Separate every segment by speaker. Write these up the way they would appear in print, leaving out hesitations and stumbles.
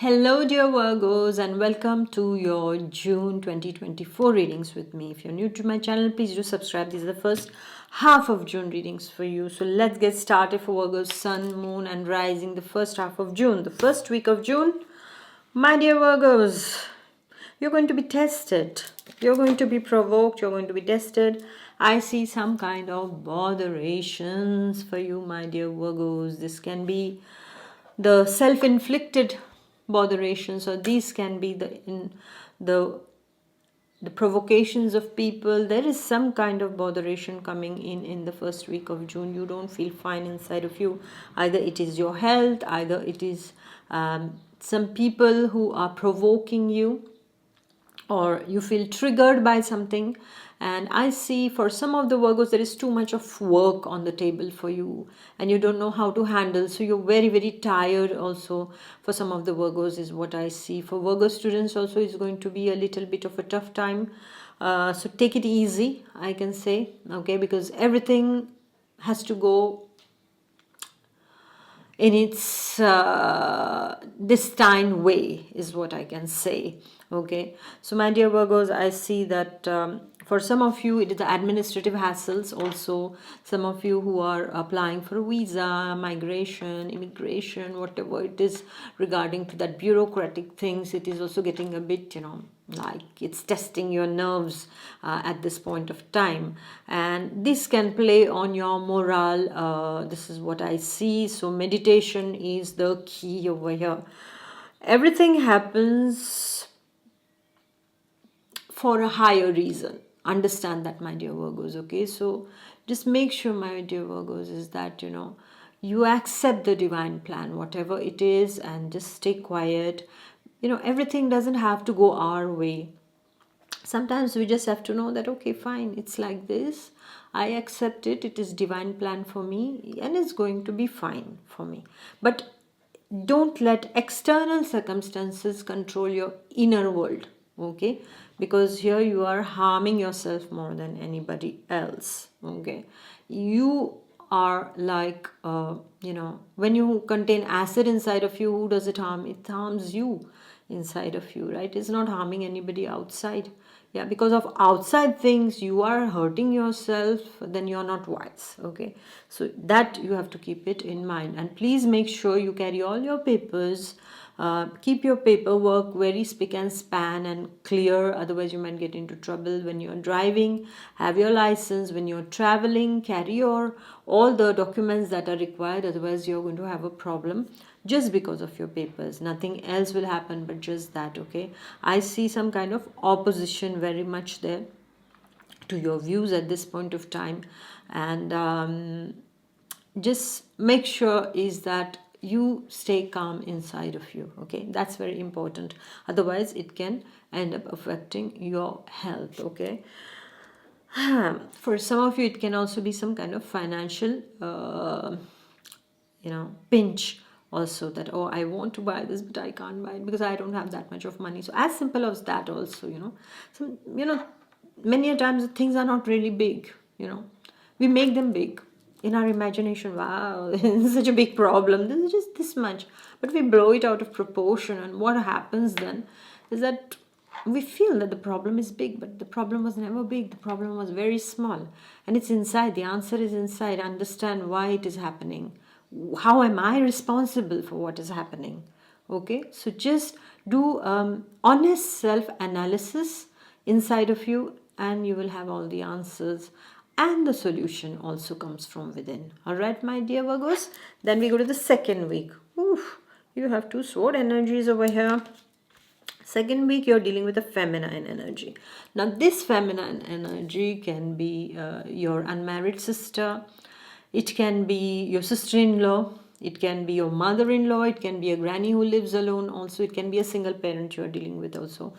Speaker 1: Hello, dear Virgos, and welcome to your June 2024 readings with me. If you're new to my channel, please do subscribe. This is the first half of June readings for you. So let's get started for Virgos, Sun, Moon, and Rising, the first half of June, the first week of June. My dear Virgos, you're going to be tested. You're going to be provoked. You're going to be tested. I see some kind of botherations for you, my dear Virgos. This can be the self-inflicted botherations, or these can be the the provocations of people. There is some kind of botheration coming in the first week of June. You don't feel fine inside of you. Either it is your health, either it is some people who are provoking you, or you feel triggered by something. And I see for some of the Virgos there is too much of work on the table for you and you don't know how to handle, so you're very tired also. For some of the Virgos is what I see. For Virgo students also is going to be a little bit of a tough time, so take it easy, I can say, okay, because everything has to go in its destined way is what I can say. Okay, so my dear Virgos, I see that for some of you it is the administrative hassles. Also, some of you who are applying for a visa, migration, immigration, whatever it is regarding to that bureaucratic things, it is also getting a bit, like it's testing your nerves at this point of time, and this can play on your morale. This is what I see. So meditation is the key over here. Everything happens for a higher reason. Understand that, my dear Virgos. Okay, so just make sure, my dear Virgos, is that you accept the divine plan, whatever it is, and just stay quiet. Everything doesn't have to go our way. Sometimes we just have to know that, okay, fine, it's like this, I accept it, it is divine plan for me, and it's going to be fine for me. But don't let external circumstances control your inner world, okay, because here you are harming yourself more than anybody else. Okay, you are like when you contain acid inside of you, who does it harm? It harms you inside of you, right? It's not harming anybody outside. Yeah, because of outside things you are hurting yourself, then you're not wise. Okay, so that you have to keep it in mind, and please make sure you carry all your papers. Keep your paperwork very spick and span and clear, otherwise you might get into trouble when you're driving. Have your license. When you're traveling, carry your all the documents that are required, otherwise you're going to have a problem just because of your papers. Nothing else will happen but just that. Okay, I see some kind of opposition very much there to your views at this point of time, and just make sure is that you stay calm inside of you. Okay, that's very important, otherwise it can end up affecting your health. Okay, for some of you it can also be some kind of financial pinch also, that, oh, I want to buy this but I can't buy it because I don't have that much of money. So as simple as that also, so many a times things are not really big. We make them big in our imagination. Wow, this is such a big problem, this is just this much, but we blow it out of proportion, and what happens then is that we feel that the problem is big, but the problem was never big. The problem was very small, and it's inside. The answer is inside. Understand why it is happening. How am I responsible for what is happening? Okay, so just do honest self-analysis inside of you, and you will have all the answers, and the solution also comes from within. All right, my dear Virgos. Then we go to the second week. Oof, you have two sword energies over here. Second week, you're dealing with a feminine energy. Now, this feminine energy can be your unmarried sister. It can be your sister-in-law. It can be your mother-in-law. It can be a granny who lives alone. Also, it can be a single parent you're dealing with also.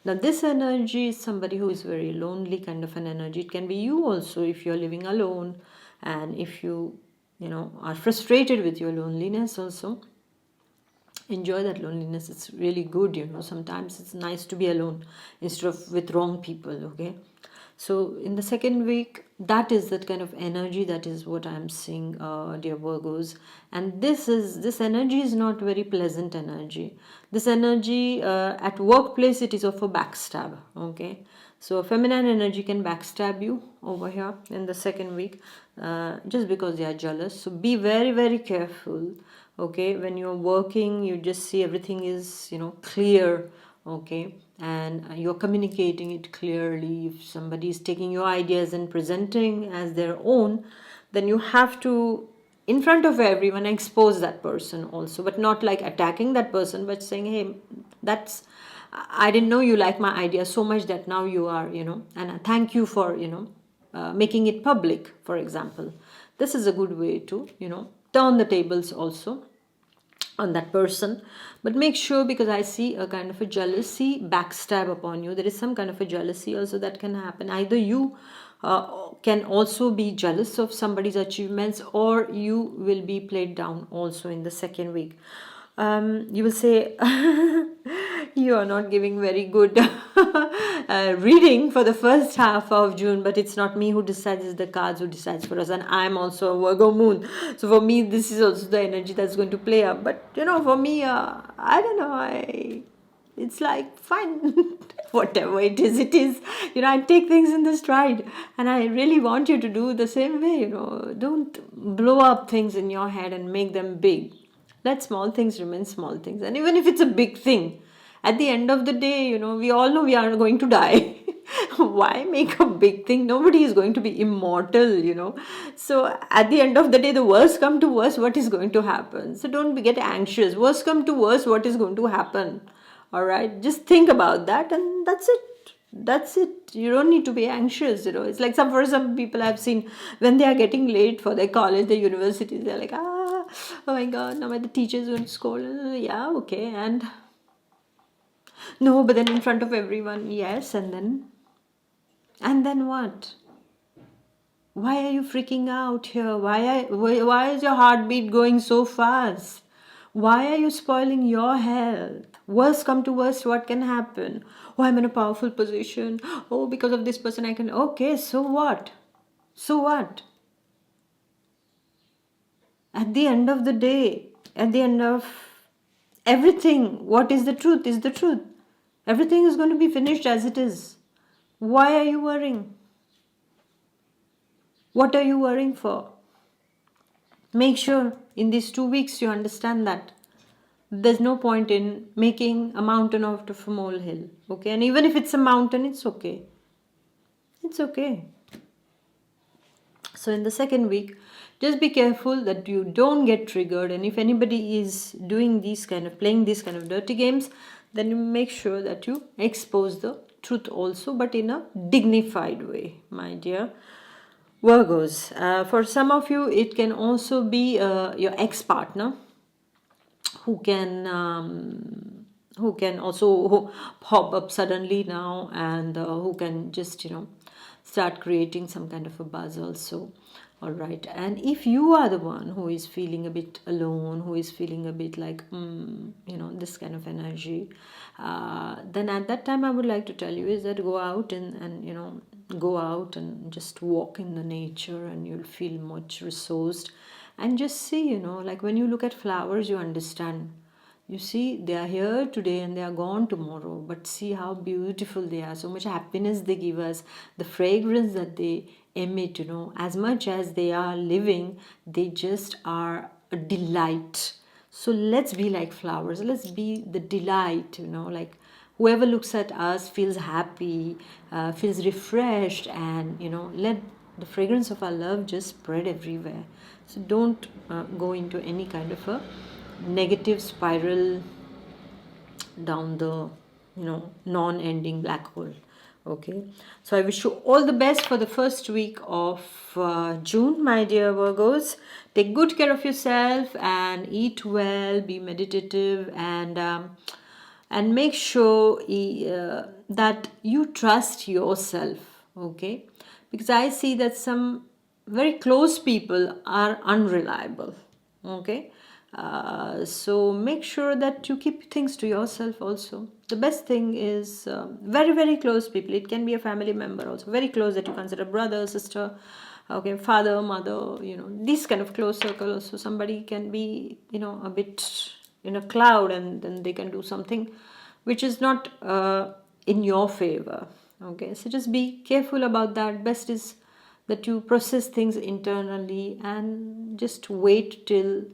Speaker 1: Now, this energy is somebody who is very lonely kind of an energy. It can be you also if you're living alone, and if you are frustrated with your loneliness also. Enjoy that loneliness. It's really good. Sometimes it's nice to be alone instead of with wrong people. Okay, So in the second week, that is that kind of energy. That is what I'm seeing, dear Virgos. And this energy is not very pleasant energy. This energy at workplace, it is of a backstab. Okay, so feminine energy can backstab you over here in the second week, just because they are jealous. So be very very careful. Okay, when you're working, you just see everything is clear. Okay, and you're communicating it clearly. If somebody is taking your ideas and presenting as their own, then you have to, in front of everyone, expose that person also, but not like attacking that person, but saying, hey, that's, I didn't know you like my idea so much that now you are, and I thank you for making it public, for example. This is a good way to turn the tables also on that person. But make sure, because I see a kind of a jealousy backstab upon you. There is some kind of a jealousy also that can happen. Either you can also be jealous of somebody's achievements, or you will be played down also in the second week. You will say, you are not giving very good reading for the first half of June, but it's not me who decides, it's the cards who decides for us. And I'm also a Virgo moon. So for me, this is also the energy that's going to play up. But, for me, I don't know, it's like, fine, whatever it is, it is. I take things in the stride. And I really want you to do the same way, Don't blow up things in your head and make them big. Let small things remain small things. And even if it's a big thing, at the end of the day, we all know we are going to die. Why make a big thing? Nobody is going to be immortal. So at the end of the day, the worst come to worst, what is going to happen? So don't get anxious. Worst come to worst, what is going to happen? All right, just think about that, and that's it. You don't need to be anxious. It's like, for some people I've seen, when they are getting late for their college, their universities, they're like, oh my god, now the teachers going to scold. Yeah, okay. And no, but then in front of everyone, yes. And then what? Why are you freaking out here? Why is your heartbeat going so fast? Why are you spoiling your health? Worst come to worst, what can happen? Oh, I'm in a powerful position. Oh, because of this person, I can. Okay, so what? So what? At the end of the day, at the end of everything, what is the truth is the truth. Everything is going to be finished as it is. Why are you worrying? What are you worrying for? Make sure in these 2 weeks you understand that there's no point in making a mountain out of a molehill. Okay, and even if it's a mountain, it's okay. It's okay. So in the second week, just be careful that you don't get triggered. And if anybody is doing playing these kind of dirty games, then you make sure that you expose the truth also, but in a dignified way, my dear Virgos. For some of you, it can also be your ex-partner who can also pop up suddenly now, and who can just start creating some kind of a buzz also. All right, and if you are the one who is feeling a bit alone, who is feeling a bit like this kind of energy, then at that time I would like to tell you is that go out and go out and just walk in the nature, and you'll feel much resourced. And just see, like when you look at flowers, you understand. You see, they are here today and they are gone tomorrow, but see how beautiful they are, so much happiness they give us, the fragrance that they emit, as much as they are living, they just are a delight. So let's be like flowers, let's be the delight, like whoever looks at us feels happy, feels refreshed, and let the fragrance of our love just spread everywhere. So don't go into any kind of a negative spiral down the non-ending black hole. Okay, so I wish you all the best for the first week of June, my dear Virgos. Take good care of yourself and eat well, be meditative, and make sure that you trust yourself. Okay, because I see that some very close people are unreliable. Okay, So make sure that you keep things to yourself also. The best thing is very, very close people. It can be a family member also, very close that you consider brother, sister, okay, father, mother, this kind of close circle also. Somebody can be, a bit in a cloud, and then they can do something which is not in your favor. Okay, so just be careful about that. Best is that you process things internally and just wait till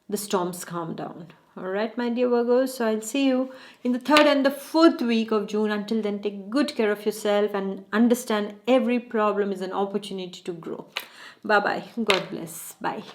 Speaker 1: the storms calm down. All right, my dear Virgos. So I'll see you in the third and the fourth week of June. Until then, take good care of yourself and understand every problem is an opportunity to grow. Bye bye. God bless. Bye.